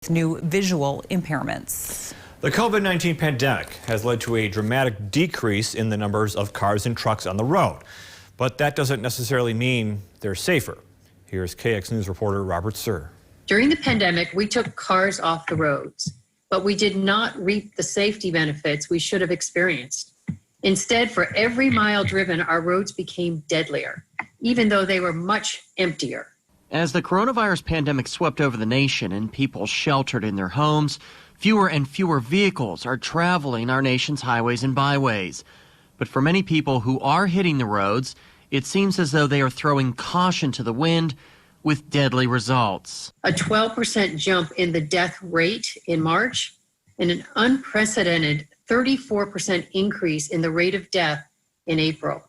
new visual impairments. The COVID-19 pandemic has led to a dramatic decrease in the numbers of cars and trucks on the road. But that doesn't necessarily mean they're safer. Here's KX News reporter Robert Suhr. During the pandemic, we took cars off the roads, but we did not reap the safety benefits we should have experienced. Instead, for every mile driven, our roads became deadlier, even though they were much emptier. As the coronavirus pandemic swept over the nation and people sheltered in their homes, fewer and fewer vehicles are traveling our nation's highways and byways. But for many people who are hitting the roads, it seems as though they are throwing caution to the wind with deadly results. A 12% jump in the death rate in March and an unprecedented 34% increase in the rate of death in April.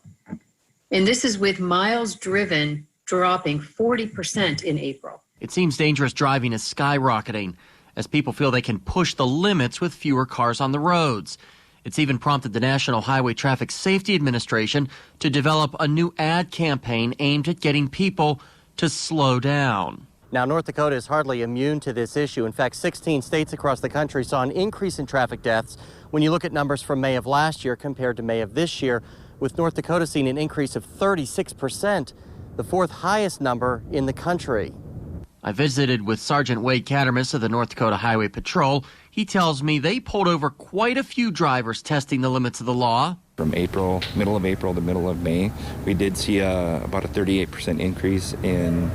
And this is with miles driven dropping 40% in April. It seems dangerous driving is skyrocketing as people feel they can push the limits with fewer cars on the roads. It's even prompted the National Highway Traffic Safety Administration to develop a new ad campaign aimed at getting people to slow down. Now, North Dakota is hardly immune to this issue. In fact, 16 states across the country saw an increase in traffic deaths when you look at numbers from May of last year compared to May of this year, with North Dakota seeing an increase of 36%, the fourth highest number in the country. I visited with Sergeant Wade Cattermas of the North Dakota Highway Patrol. He tells me they pulled over quite a few drivers testing the limits of the law. From middle of April to middle of May, we did see about a 38% increase in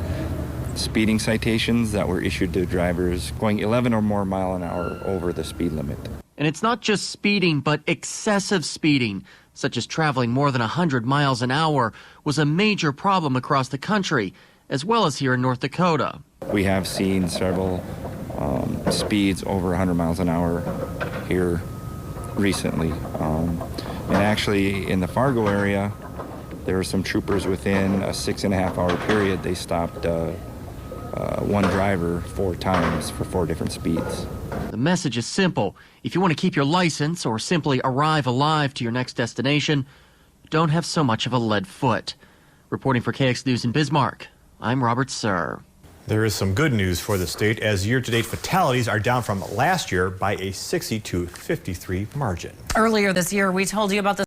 speeding citations that were issued to drivers going 11 or more mile an hour over the speed limit. And it's not just speeding, but excessive speeding, such as traveling more than 100 miles an hour, was a major problem across the country, as well as here in North Dakota. We have seen several speeds over 100 miles an hour here recently. And actually, in the Fargo area, there were some troopers within a 6.5-hour period. They stopped one driver 4 times for 4 different speeds. The message is simple. If you want to keep your license or simply arrive alive to your next destination, don't have so much of a lead foot. Reporting for KX News in Bismarck, I'm Robert Suhr. There is some good news for the state as year-to-date fatalities are down from last year by a 60-53 margin. Earlier this year, we told you about the